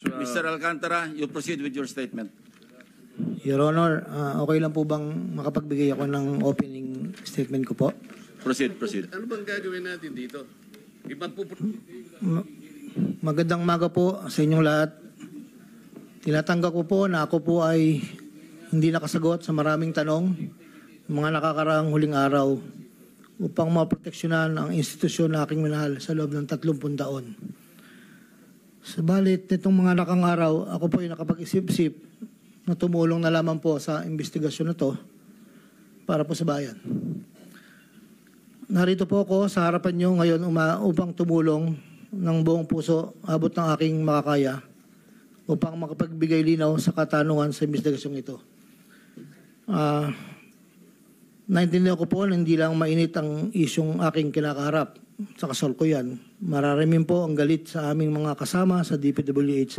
Mr. Alcantara, you proceed with your statement. Your Honor, okay lang po bang makapagbigay ako ng opening statement ko po? Proceed. Ano bang gagawin natin dito? Magandang umaga po sa inyong lahat. Tinatanggap ko po na ako po ay hindi nakasagot sa maraming tanong mga nakakaraang huling araw upang maproteksyonan ang institusyon na aking minahal sa loob ng 30 taon. Subalit nitong mga nakangaraw, ako po ay nakapag-isip-isip na tumulong na lamang po sa investigasyon na to para po sa bayan. Narito po ako sa harapan nyo ngayon upang tumulong ng buong puso abot ng aking makakaya upang makapagbigay linaw sa katanungan sa investigasyong ito. Naintindihan ko po na hindi lang mainit ang isyong aking kinakaharap sa kasalukuyan. Mararamin po ang galit sa aming mga kasama sa DPWH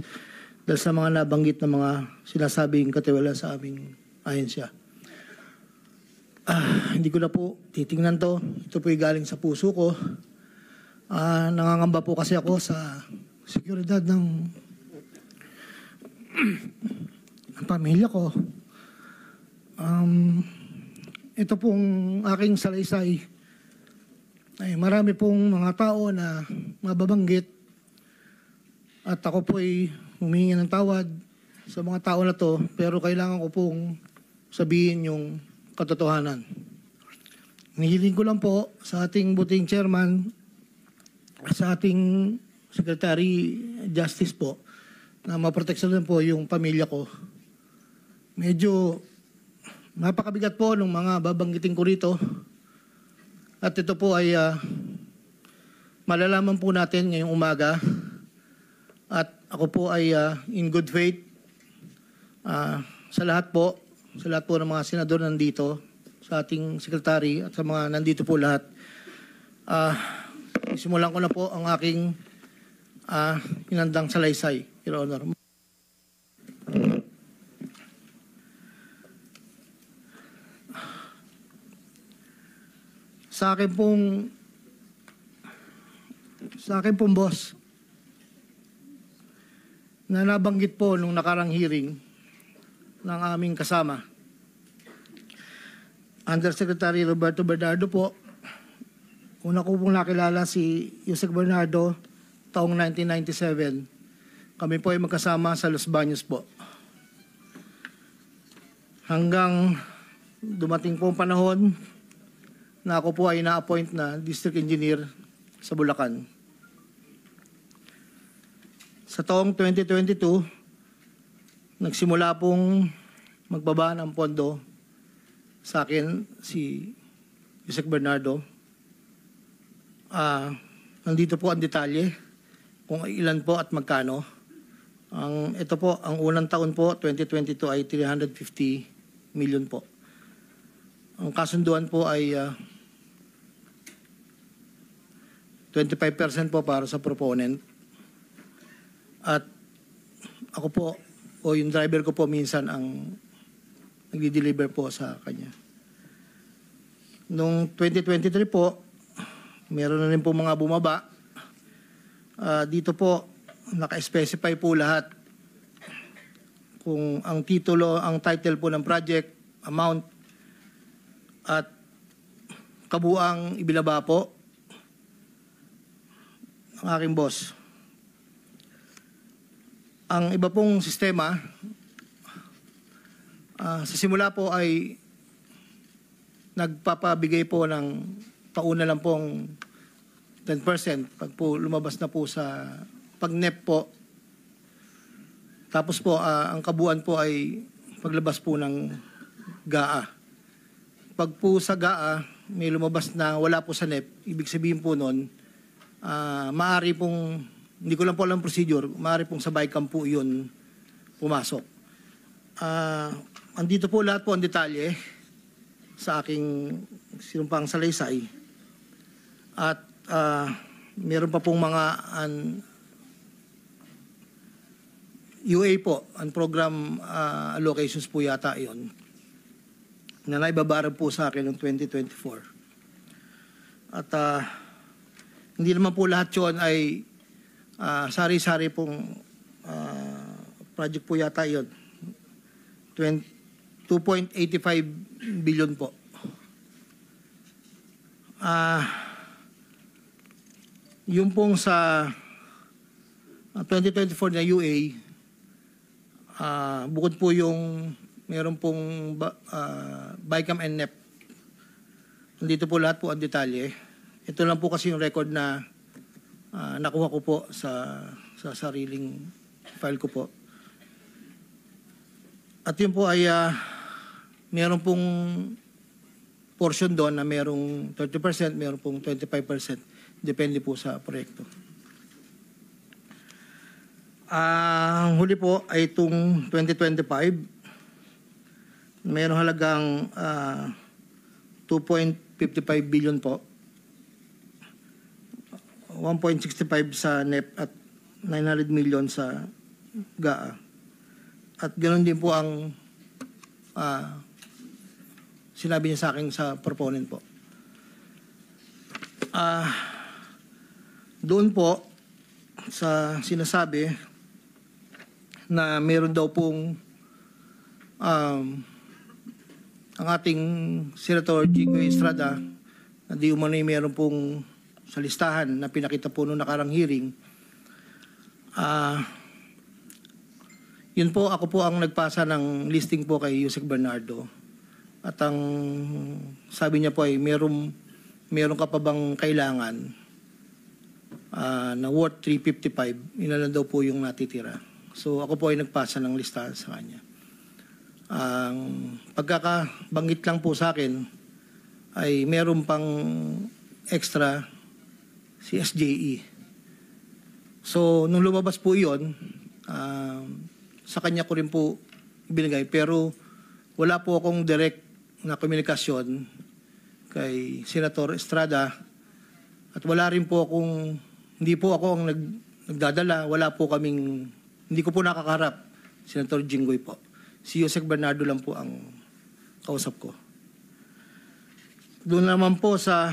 dahil sa mga nabanggit na mga sinasabing katiwala sa aming ahensya. Hindi ko na po titingnan to. Ito po'y galing sa puso ko. Nangangamba po kasi ako sa seguridad ng pamilya ko. Ito pong aking salaysay ay marami pong mga tao na mababanggit at ako po ay humingi ng tawad sa mga tao na to, pero kailangan ko pong sabihin yung katotohanan. Nihiling ko lang po sa ating buting chairman, sa ating Secretary Justice po, na maproteksyonan po yung pamilya ko. Medyo napakabigat po ng mga babanggitin ko rito. At ito po ay malalaman po natin ngayong umaga. At ako po ay in good faith sa lahat po ng mga senador nandito, sa ating sekretary at sa mga nandito po lahat. Simulan ko na po ang aking inandang salaysay, Your Honor. Sa akin pong boss, na nabanggit po nung nakarang hearing ng aming kasama, Undersecretary Roberto Bernardo po. Una ko pong nakilala si Yusek Bernardo taong 1997. Kami po ay magkasama sa Los Baños po. Hanggang dumating po ang panahon na ako po ay na-appoint na district engineer sa Bulacan. Sa taong 2022, nagsimula pong magbaba ng pondo sa akin si Yusek Bernardo. Nandito po ang detalye kung ilan po at magkano. Ito po, ang unang taon po, 2022 ay 350 million po. Ang kasunduan po ay 25% po para sa proponent. At ako po, o yung driver ko po minsan ang nagdi-deliver po sa kanya. Noong 2023 po, meron na rin po mga bumaba. Dito po, naka-specify po lahat kung ang titulo, ang title po ng project, amount, at kabuang ibinaba po ang aking boss. Ang iba pong sistema, sa simula po ay nagpapabigay po ng tauna lang pong 10% pag po lumabas na po sa pag-NEP po. Tapos po, ang kabuuan po ay paglabas po ng GAA. Pag po sa GAA, may lumabas na wala po sa NEP, ibig sabihin po nun, maaari pong, hindi ko lang po alam procedure, maaari pong sa BICAM po yun pumasok. Andito po lahat po ang detalye sa aking sinumpang salaysay. At meron pa pong mga UA po, ang program allocations po yata yon na naibabaran po sa akin noong 2024. At hindi naman po lahat yun ay sari-sari pong project po yata yun. 2.85 billion po. Yung pong sa 2024 na UA, bukod po yung meron pong BICAM and NEP. Nandito po lahat po ang detalye. Ito lang po kasi yung record na nakuha ko po sa sariling file ko po. At yun po ay meron pong portion doon na merong 30%, meron pong 25%. Depende po sa proyekto. Ang huli po ay itong 2025. Mayroong halagang 2.55 billion po. 1.65 sa NEP at 900 million sa GAA. At ganoon din po ang sinabi niya sa akin sa proponent po. Doon po sa sinasabi na meron daw pong ang ating Senator Jinggoy Estrada na di umano'y meron pong sa listahan na pinakita po noong nakarang hearing. Yun po, ako po ang nagpasa ng listing po kay Yusek Bernardo. At ang sabi niya po ay meron ka pa bang kailangan na worth 355, inalan daw po yung natitira. So ako po ay nagpasa ng listahan sa kanya. Ang pagkakabanggit lang po sa akin ay meron pang extra si SJE. So nung lumabas po yun, sa kanya ko rin po binigay. Pero wala po akong direct na komunikasyon kay Senator Estrada at wala rin po akong, hindi po ako ang nagdadala, wala po kaming, hindi ko po nakakaharap Senator Jinggoy po. Si Yusek Bernardo lang po ang kausap ko. Doon naman po sa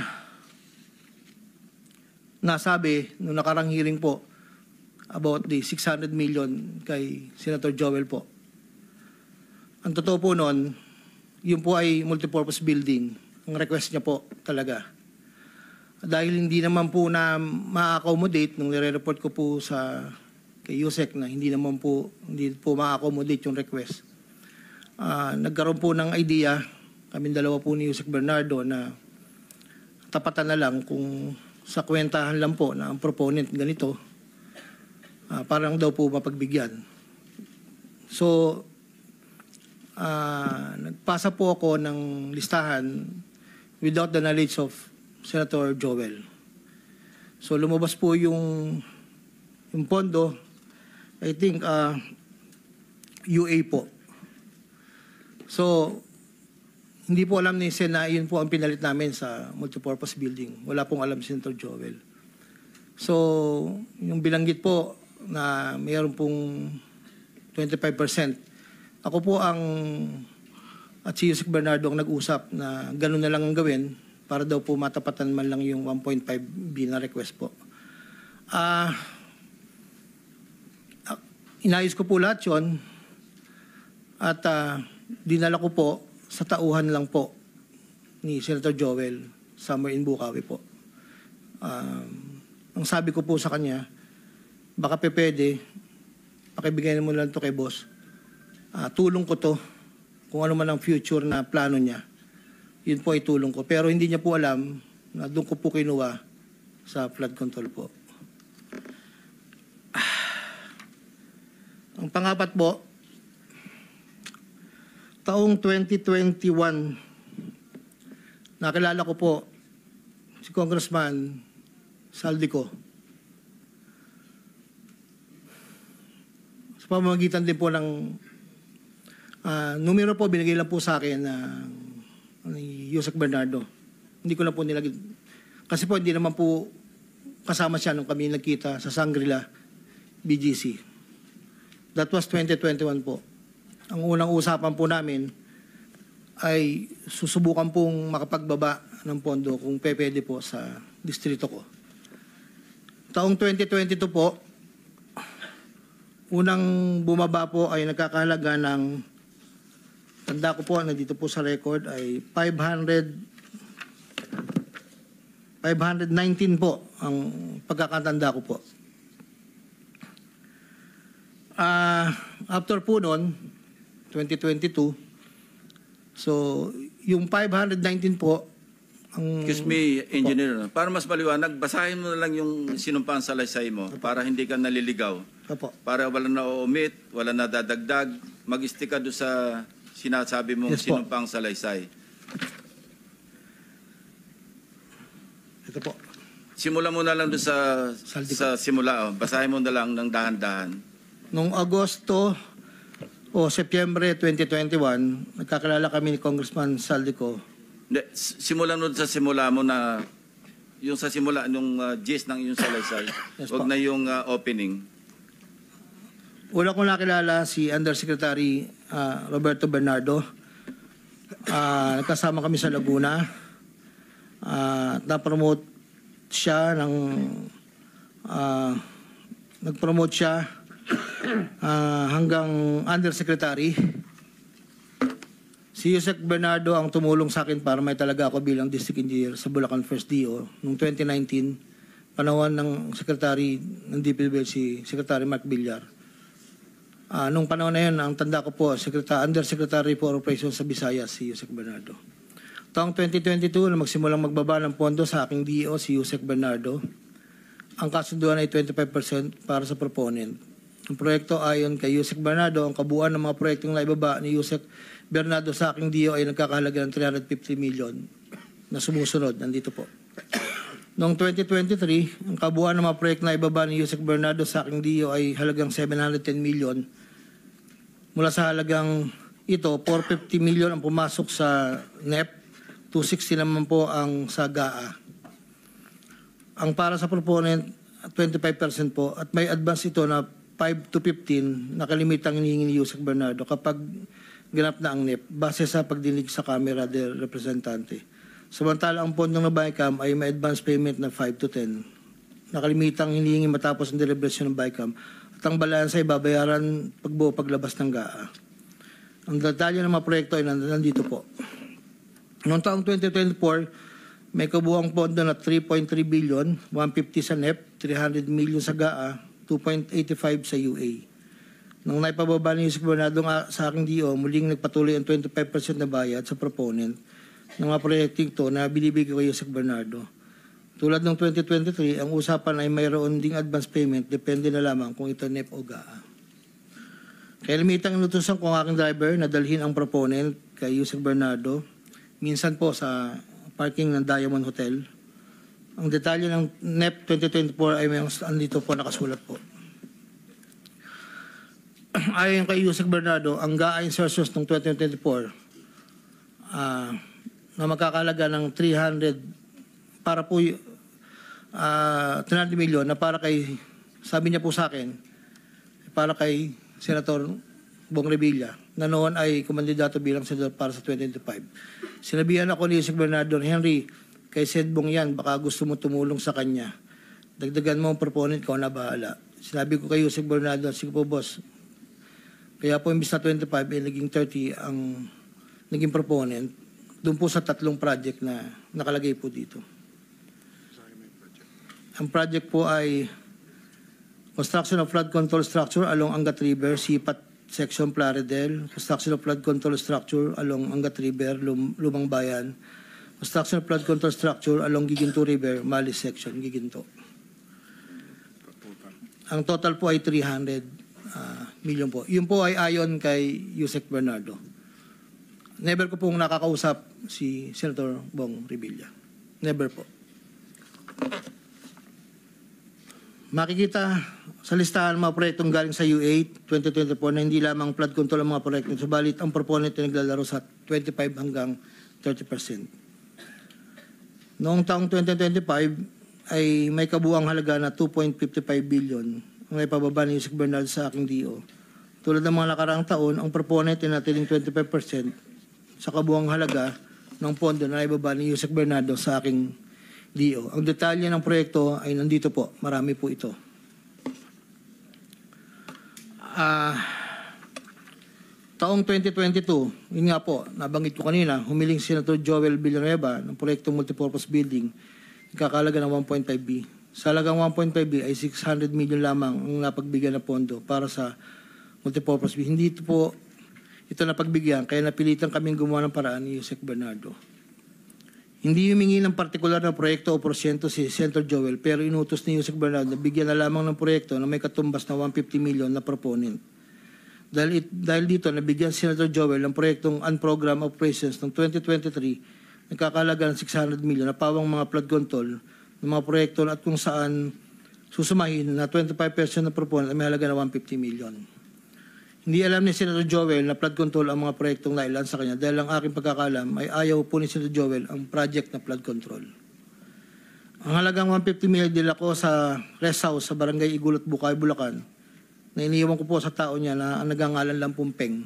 nasabi nung nakarang hearing po about the 600 million kay Senator Joel po. Ang totoo po noon, yun po ay multipurpose building. Ang request niya po talaga. Dahil hindi naman po na ma-accommodate nung nire-report ko po sa kay Yusek na hindi po ma-accommodate yung request. Nagkaroon po ng idea, kaming dalawa po ni Yusek Bernardo na tapatan na lang kung sa kwentahan lang po na ang proponent ganito, parang daw po mapagbigyan. So, nagpasa po ako ng listahan without the knowledge of Senator Joel. So, lumabas po yung pondo, I think, UA po. So, hindi po alam ni Sen na yun po ang pinalit namin sa multipurpose building. Wala pong alam si Senator Joel. So, yung bilanggit po na mayroon pong 25%. Ako po ang at si Yusek Bernardo ang nag-usap na gano'n na lang ang gawin para daw po matapatan man lang yung 1.5 B na request po. Inayos ko po lahat yun at dinala ko po sa tauhan lang po ni Senator Joel somewhere in Bukawi po. Ang sabi ko po sa kanya, baka pwede, pakibigay mo lang to kay boss. Tulong ko to, kung ano man ang future na plano niya, yun po ay tulong ko. Pero hindi niya po alam na doon ko po kinuha sa flood control po. Ang pangapat po, taong 2021, nakilala ko po si Congressman Saldico. Sa pamamagitan din po ng numero po, binigay lang po sa akin ni Yusek Bernardo. Hindi ko na po nilagay. Kasi po hindi naman po kasama siya nung kami nagkita sa Shangri-La, BGC. That was 2021 po. Ang unang usapan po namin ay susubukan pong makapagbaba ng pondo kung pwede po sa distrito ko. Taong 2022 po, unang bumaba po ay nagkakahalaga ng, tanda ko po, nandito po sa record, ay 519 po ang pagkakatanda ko po. After po noon, 2022, so yung 519 po, ang... Excuse me, engineer. Para mas maliwanag, basahin mo na lang yung sinumpang salaysay mo para hindi ka naliligaw. Opo. Para wala na omit, wala na dadagdag, mag-stick ka doon sa sinasabi mong Yes po. sinumpang salaysay. Ito po. Simula mo na lang doon sa simula. Basahin mo na lang ng dahan-dahan. Noong Agosto o Setyembre 2021, nagkakilala kami ni Congressman Saldico. Hindi, simulan mo sa simula mo na yung sa simula, yung gist ng yung salaysay. Yes Huwag po. na yung opening. Una ko nakilala si Undersecretary Roberto Bernardo. Nagkasama kami sa Laguna. Na-promote siya ng nag-promote siya hanggang Undersecretary. Si Yusek Bernardo ang tumulong sa akin para may talaga ako bilang District Engineer sa Bulacan First DO noong 2019, panahon ng Secretary ng DPWH si Secretary Mark Villar. Nung panahon na yun, ang tanda ko po, Undersecretary for Operations sa Visayas, si Yusek Bernardo. Taong 2022, na magsimulang magbaba ng pondo sa aking DO, si Yusek Bernardo, ang kasunduan ay 25% para sa proponent. Ang proyekto ayon kay Yusek Bernardo, ang kabuuan ng mga proyektong naibaba ni Yusek Bernardo sa aking DO ay nagkakahalaga ng 350 million na sumusunod. Nandito po. Noong 2023, ang kabuuan ng mga proyekto na ibaba ni Yusek Bernardo sa aking DO ay halagang 710 million. Mula sa halagang ito, 450 million ang pumasok sa NEP, 260 naman po ang sa GAA. Ang para sa proponent, 25% po at may advance ito na 5 to 15 na kalimitang hinihingi ni Yusek Bernardo kapag ganap na ang NEP base sa pagdinig sa Kamera del Representante. Samantala ang pondong na BICAM ay may advance payment na 5 to 10 na kalimitang hinihingi matapos ang deliberasyon ng BICAM at ang balansa ay babayaran pagbuo paglabas ng GAA. Ang detalye ng mga proyekto ay nandito po. Noong taong 2024, may kabuuang pondo na 3.3 billion, 150 sa NEP, 300 million sa GAA, 2.85 sa UA. Nung naipababa ni Yusek Bernardo sa aking DO, muling nagpatuloy ang 25% na bayad sa proponent ng mga proyekting to na binibigay kay Yusek Bernardo. Tulad ng 2023, ang usapan ay mayroon ding advance payment, depende na lamang kung ito NEP o GAA. Kaya limitang inutusan ko ang aking driver na dalhin ang proponent kay Yusek Bernardo, minsan po sa parking ng Diamond Hotel. Ang detalye ng NEP 2024 ay may andito po nakasulat po. Ayon kay Yusek Bernardo, ang GAA insertions ng 2024 na magkakalaga ng 300 para po 300 million na para kay, sabi niya po sa akin, para kay Senator Bong Revilla na noon ay kumandidato bilang senador para sa 2025. Sinabihan ako ni Yusek Bernardo, Henry, kay Sed Bong yan, baka gusto mo tumulong sa kanya. Dagdagan mo ang proponent, ikaw na bahala. Sinabi ko kay Yusek Bernardo, sige po boss, kaya po imbis na 25 ay naging 30 ang naging proponent doon po sa 3 project na nakalagay po dito. Ang project po ay construction of flood control structure along Angat River, Sipat Section Plaridel, construction of flood control structure along Angat River, Lumang Bayan, construction of flood control structure along Giginto River, Malis Section, Giginto. Ang total po ay 300 million po. Yun po ay ayon kay Yusek Bernardo. Never ko pong nakakausap si Senator Bong Revilla. Never po. Makikita sa listahan ng mga proyektong galing sa U8 2024 na hindi lamang flood control ang mga proyekto, subalit ang proponent ay naglalaro sa 25 hanggang 30%. Noong taong 2025 ay may kabuuang halaga na 2.55 billion ang ipababa ni Yusek Bernardo sa aking DO. Tulad ng mga nakaraang taon, ang proponent ay natiling 25% sa kabuuang halaga ng pondo na ibaba ni Yusek Bernardo sa aking DO. Ang detalye ng proyekto ay nandito po. Marami po ito. Taong 2022, yun nga po, nabanggit ko kanina, humiling si Senator Joel Villanueva ng proyektong multipurpose building, ikakalaga ng 1.5B. Sa halagang 1.5B ay 600 million lamang ang napagbigyan na pondo para sa multipurpose building. Hindi ito napagbigyan, kaya napilitan kaming gumawa ng paraan ni Yusek Bernardo. Hindi humingi ng partikular na proyekto o porsyento si Senator Joel, pero inutos ni Yusek Bernardo na bigyan na lamang ng proyekto na may katumbas na 150 million na proponent. Dahil dito, nabigyan si Senator Joel ng proyektong Unprogrammed Operations ng 2023 nagkakalaga ng 600 million na pawang mga flood control ng mga proyekto at kung saan susumahin na 25% na proponent ay may halaga na 150 million. Hindi alam ni Senator Joel na flood control ang mga proyektong nailan sa kanya dahil ang aking pagkakalam ay ayaw po ni Senator Joel ang project na flood control. Ang halagang 150 million dila ko sa rest house sa Barangay Igulat, Bukay, Bulacan na iniwan ko po sa tao niya na ang nagangalan lang pong Peng.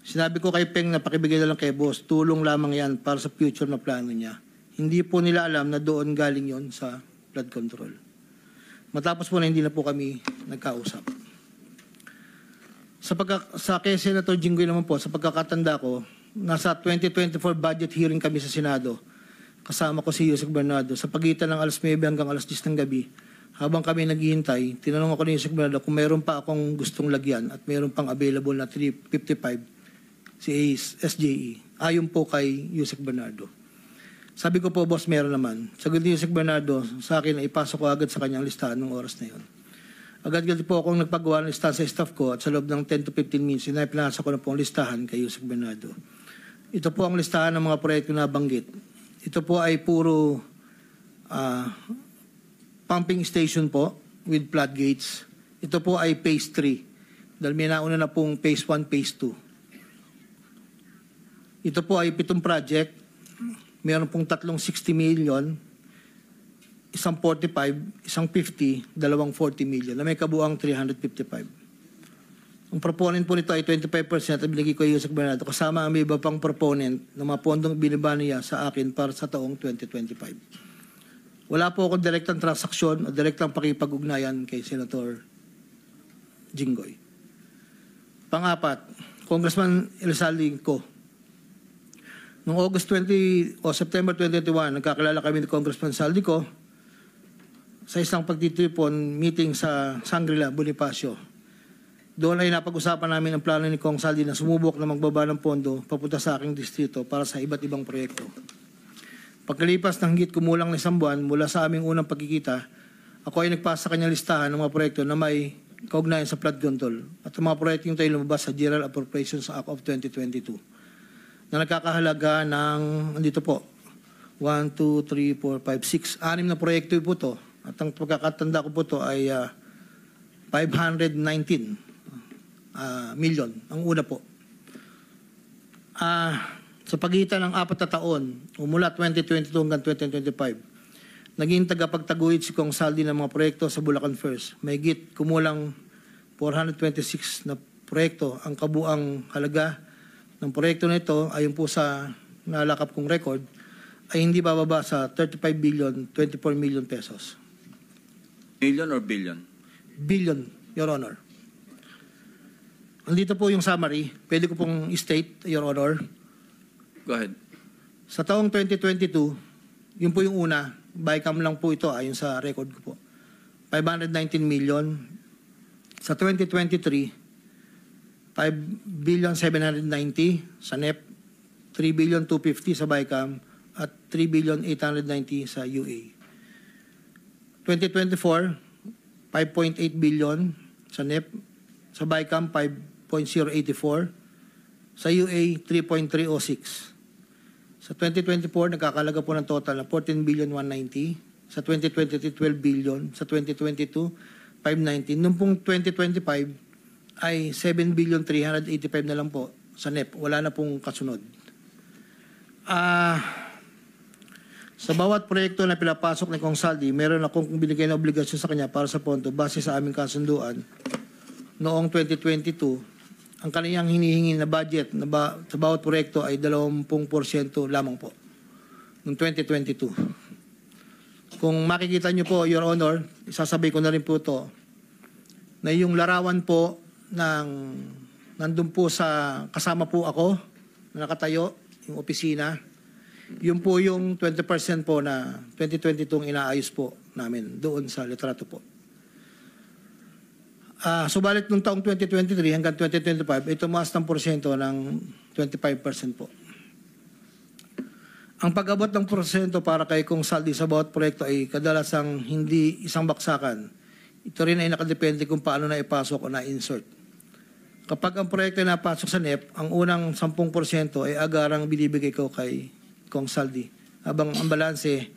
Sinabi ko kay Peng na pakibigay na lang kay boss, tulong lamang yan para sa future na plano niya. Hindi po nila alam na doon galing yon sa flood control. Matapos po na hindi na po kami nagkausap. Sa kay Senator Jinggoy naman po, sa pagkakatanda ko, nasa 2024 budget hearing kami sa Senado. Kasama ko si Yusek Bernardo sa pagitan ng alas 9 hanggang alas 10 ng gabi. Habang kami naghihintay, tinanong ako ni Yusek Bernardo kung meron pa akong gustong lagyan at meron pang available na 355 si SJE. Ayon po kay Yusek Bernardo. Sabi ko po, boss, meron naman. Sagot ni Yusek Bernardo sa akin na ipasok ko agad sa kanyang listahan ng oras na yon. Agad-agad po akong nagpagawa ng listahan sa staff ko at sa loob ng 10 to 15 minutes, pinasa ko na po ang listahan kay Yusek Bernardo. Ito po ang listahan ng mga proyekto na banggit. Ito po ay puro pumping station po with floodgates. Ito po ay phase 3 dahil may nauna na pong phase 1, phase 2. Ito po ay 7 project. Meron pong 360 million, isang 45, isang 50, dalawang 40 million na may kabuang 355. Ang proponent po nito ay 25% at binigay ko yung Yusek Bernardo kasama ang may iba pang proponent ng mga pondong biniba niya sa akin para sa taong 2025. Wala po akong direktang transaksyon o direktang pakipag-ugnayan kay Senator Jinggoy. Pang-apat, Congressman Elizalde ko. Noong September 2021, nagkakilala kami ni Congressman Saldico sa isang pagtitipon meeting sa Shangri-La, Bonifacio. Doon ay napag-usapan namin ang plano ni Kong Saldi na sumubok na magbaba ng pondo papunta sa aking distrito para sa iba't ibang proyekto. Pagkalipas ng higit kumulang na isang buwan mula sa aming unang pagkikita, ako ay nagpasa sa kanyang listahan ng mga proyekto na may kaugnayan sa flood control at ang mga proyekto yung tayo lumabas sa General Appropriations Act of 2022 na nagkakahalaga ng, andito po, 1, 2, 3, 4, 5, 6, 6 na proyekto po ito at ang pagkakatanda ko po ito ay 519 million ang una po. Sa pagitan ng 4 na taon, mula 2022 hanggang 2025, naging tagapagtaguyod si Kong Saldi ng mga proyekto sa Bulacan First. May higit kumulang 426 na proyekto. Ang kabuang halaga ng proyekto na ito, ayon po sa nalakap kong record, ay hindi bababa sa 35 billion, 24 million pesos. Million or billion? Billion, Your Honor. Andito po yung summary. Pwede ko pong state, Your Honor. Go ahead. Sa taong 2022, yun po yung una, bycam lang po ito ayon sa record ko po. 519 million. Sa 2023, 5 billion 790 sa NEP, 3 billion 250 sa bycam, at 3 billion 890 sa UA. 2024, 5.8 billion sa NEP, sa bycam 5.084, sa UA 3.306. Sa 2024, nagkakalaga po ng total na 14 billion 190. Sa 2023, 12 billion. Sa 2022, 519. Noong pong 2025 ay 7 billion 385 na lang po sa NEP. Wala na pong kasunod. Sa bawat proyekto na pinapasok ni Kong Saldi, meron akong binigay na obligasyon sa kanya para sa pondo base sa aming kasunduan noong 2022. Ang kaniyang hinihingi na budget sa bawat proyekto ay 20% lamang po noong 2022. Kung makikita niyo po, Your Honor, isasabay ko na rin po ito, na yung larawan po nandun po sa, kasama po ako, na nakatayo, yung opisina. Yun po yung 20% po na 2022 inaayos po namin doon sa litrato po. Subalit nung taong 2023 hanggang 2025, ay tumaas ng porsyento ng 25% po. Ang pag-abot ng porsyento para kay Kong Saldi sa bawat proyekto ay kadalasang hindi isang baksakan. Ito rin ay nakadepende kung paano na ipasok o na-insert. Kapag ang proyekto ay napasok sa NEP, ang unang 10% ay agarang binibigay ko kay Kong Saldi. Habang ang balanse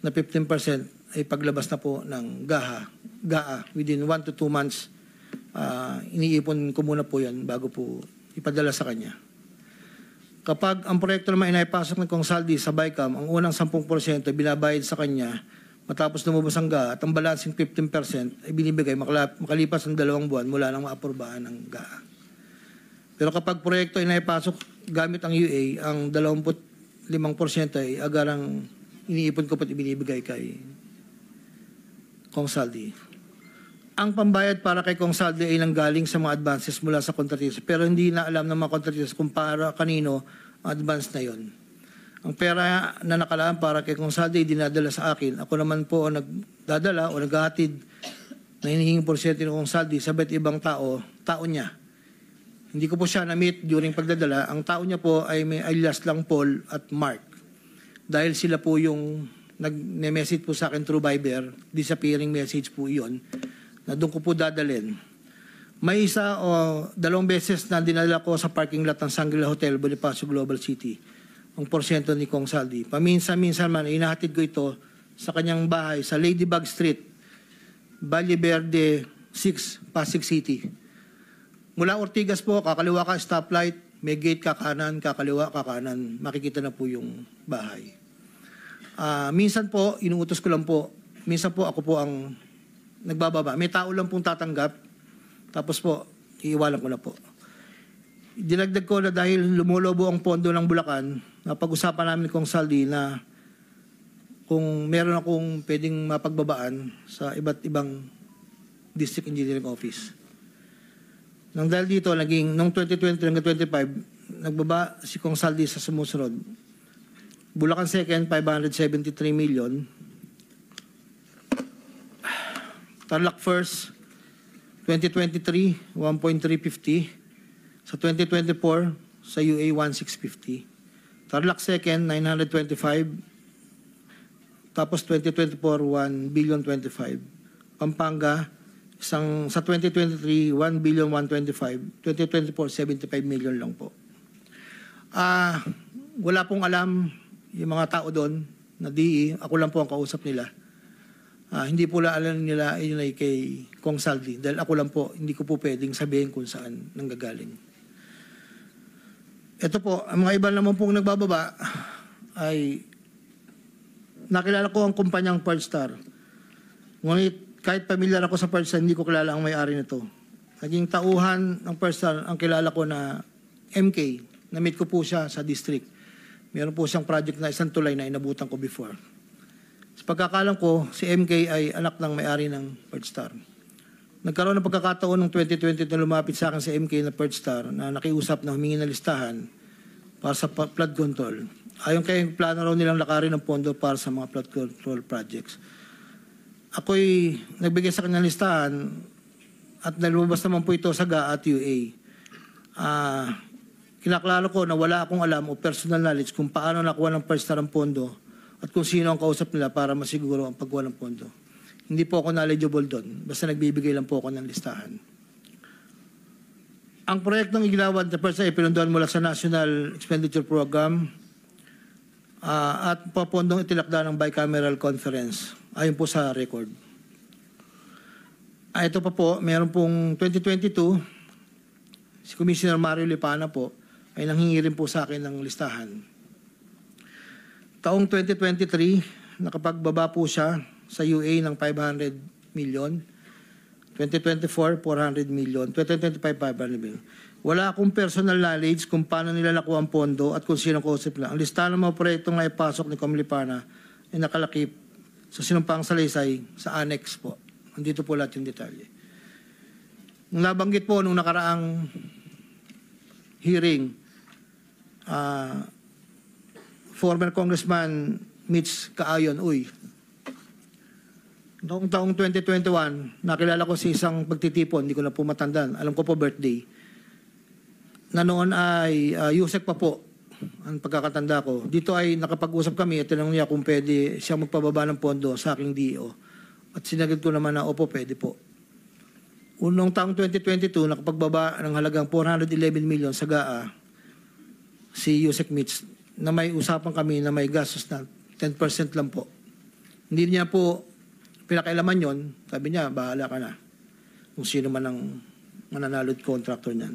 na 15% ay paglabas na po ng GAA within 1 to 2 months. Iniipon ko muna po yan bago po ipadala sa kanya. Kapag ang proyekto naman ay naipasok ng Kong Saldi sa BICAM, ang unang 10% ay binabayad sa kanya matapos lumabas ang GAA at ang balancing 15% ay binibigay makalipas ng 2 buwan mula nang maaprubahan ng GAA. Pero kapag proyekto ay naipasok gamit ang UA, ang 25% ay agarang iniipon ko pat ibinibigay kay Kong Saldi. Ang pambayad para kay Kong Saldi ay nanggaling sa mga advances mula sa kontratista pero hindi na alam ng mga kontratista kung para kanino ang advance na yon. Ang pera na nakalaan para kay Kong Saldi dinadala sa akin. Ako naman po ang nagdadala o naghahatid na hinihinging porsyento ng Kong Saldi sa iba't ibang tao niya. Hindi ko po siya na-meet during pagdadala. Ang tao niya po ay may alias lang Paul at Mark. Dahil sila po yung nag-message po sa akin through Viber, disappearing message po iyon, na doon ko po dadalhin. May isa o 2 beses na dinala ko sa parking lot ng Shangri-La Hotel, Bonifacio Global City, ang porsyento ni Kong Saldi. Paminsan-minsan man, inahatid ko ito sa kanyang bahay sa Ladybug Street, Valle Verde 6, Pasig City. Mula Ortigas po, kakaliwa ka stoplight, may gate ka kanan, kakaliwa ka kanan, makikita na po yung bahay. Minsan po, inuutos ko lang po, minsan po ako po ang nagbababa. May tao lang pong tatanggap, tapos po, iiwalan ko na po. Dinagdag ko na dahil lumulobo ang pondo ng Bulacan, napag-usapan namin Kong Saldi na kung meron akong pwedeng mapagbabaan sa iba't ibang district engineering office. Nang dahil dito, nung 2020 hanggang 2025, nagbaba si Kong Saldi sa sumusunod. Bulacan 2nd, 573 million. Tarlac 1st, 2023, 1.350. Sa 2024, sa UA, 1.650. Tarlac 2nd, 925. Tapos 2024, 1.025 billion. Pampanga, sa 2023, 1.125 billion. 2024, 75 million lang po. Wala pong alam yung mga tao doon na DE. Ako lang po ang kausap nila. Hindi po alam nila yun ay kay Kong Saldi. Dahil ako lang po, hindi ko po pwedeng sabihin kung saan nanggagaling. Ito po, ang mga iba naman pong nagbababa ay nakilala ko ang kumpanyang Pearlstar. Ngunit kahit pamilyar ako sa Pearlstar, hindi ko kilala ang may-ari nito. Naging tauhan ng Pearlstar, ang kilala ko na MK. Na-meet ko po siya sa district. Meron po siyang project na isang tulay na inabutan ko before. Sa pagkakalam ko, si MK ay anak ng may-ari ng Pearlstar. Nagkaroon ng pagkakataon ng 2020 na lumapit sa akin si MK na Pearlstar na nakiusap na humingi ng listahan para sa flood control. Ayon kay plano raw nilang lakarin ng pondo para sa mga flood control projects. Ako'y nagbigay sa kanyang listahan at nalumabas naman po ito sa GAA at UA. Kinaklaro ko na wala akong alam o personal knowledge kung paano nakuha ng Pearlstar ang pondo at kung sino ang kausap nila para masiguro ang pagkuha ng pondo. Hindi po ako knowledgeable doon. Basta nagbibigay lang po ako ng listahan. Ang proyektong igilawad na Pearlstar ay pinunduan mula sa National Expenditure Program at papondong itilakda ng bicameral conference. Ayon po sa record. Ito pa po, meron pong 2022, si Commissioner Mario Lipana po ay nanghingi rin po sa akin ng listahan. Taong 2023, nakapagbaba po siya sa UA ng 500 million. 2024, 400 million. 2025, 500 million. Wala akong personal knowledge kung paano nila nakuha ang pondo at kung sino kausap lang. Ang listahan ng mga proyektong naipasok ni Comlipana ay nakalakip sa sinumpang salaysay sa annex po. Andito po lahat yung detalye. Nabanggit po nung nakaraang hearing, former Congressman Mitch Kaayon Uy. Noong taong 2021, nakilala ko si isang pagtitipon, hindi ko na po matandaan, alam ko po birthday, na noon ay Yusek pa po, ang pagkakatanda ko. Dito ay nakapag-usap kami at tinanong niya kung pwede siya magpababa ng pondo sa aking DO. At sinagad ko naman na, opo, pwede po. Unong taong 2022, nakapagbaba ng halagang 411 million sa GAA si Yusek Mitch, na may usapan kami na may gastos na 10% lang po. Hindi niya po pinakailaman yon, sabi niya, bahala ka na kung sino man ang mananalod contractor niyan.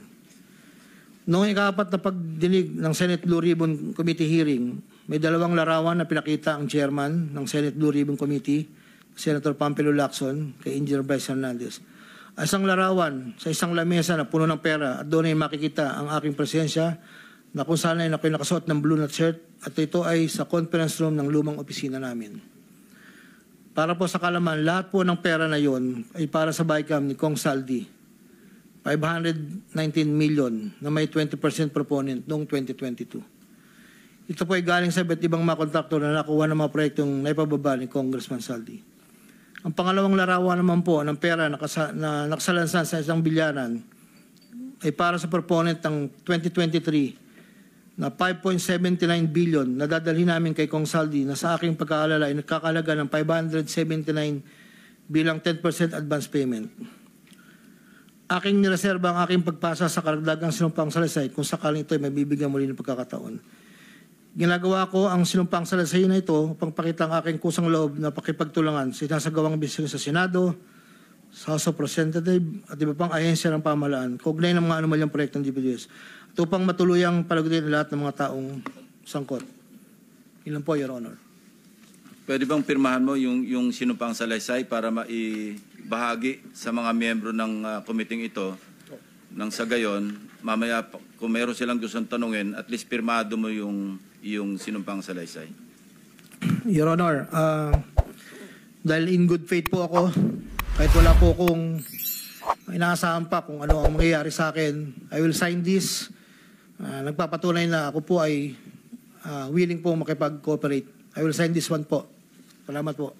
Noong ika-4 na pagdinig ng Senate Blue Ribbon Committee hearing, may dalawang larawan na pinakita ang chairman ng Senate Blue Ribbon Committee, Senator Pampilo Lacson, kay Engineer Bryce Hernandez. Isang larawan sa isang lamesa na puno ng pera at doon ay makikita ang aking presensya na kung saan ay nakasuot ng blue na shirt at ito ay sa conference room ng lumang opisina namin. Para po sa kalaman, lahat po ng pera na yon ay para sa BICAM ni Kong Saldi. 519 million na may 20% proponent noong 2022. Ito po ay galing sa iba't ibang mga kontraktor na nakuha ng mga proyektong naipababa ni Congressman Saldi. Ang pangalawang larawan naman po ng pera na nakasalansan sa isang bilyaran ay para sa proponent ng 2023 na 5.79 billion na dadalhin namin kay Kong Saldi na sa aking pagkaalala ay nagkakalaga ng 579 bilang 10% advance payment. Aking nireserba ang aking pagpasa sa karagdagang sinumpang salaysay kung sakaling ito ay mabibigyan muli ng pagkakataon. Ginagawa ko ang sinumpang salaysay na ito upang pakita ang aking kusang loob na pakipagtulangan sa sinasagawang bisyo sa Senado, sa House of Representatives at iba pang ahensya ng pamahalaan, kaugnay ng mga anumalyang proyekto ng DPWH, at upang matuluyang palagutin lahat ng mga taong sangkot. Ilan po, Your Honor. Pwede bang pirmahan mo yung sinumpang salaysay para maibahagi sa mga miyembro ng committee ito nang sa gayon, mamaya kung meron silang gustong tanungin, at least pirmado mo yung sinumpang salaysay. Your Honor, dahil in good faith po ako, kahit wala po akong inaasahan pa kung ano ang mangyayari sa akin, I will sign this. Nagpapatunay na ako po ay willing po makipag-cooperate. I will sign this one po. Salamat po.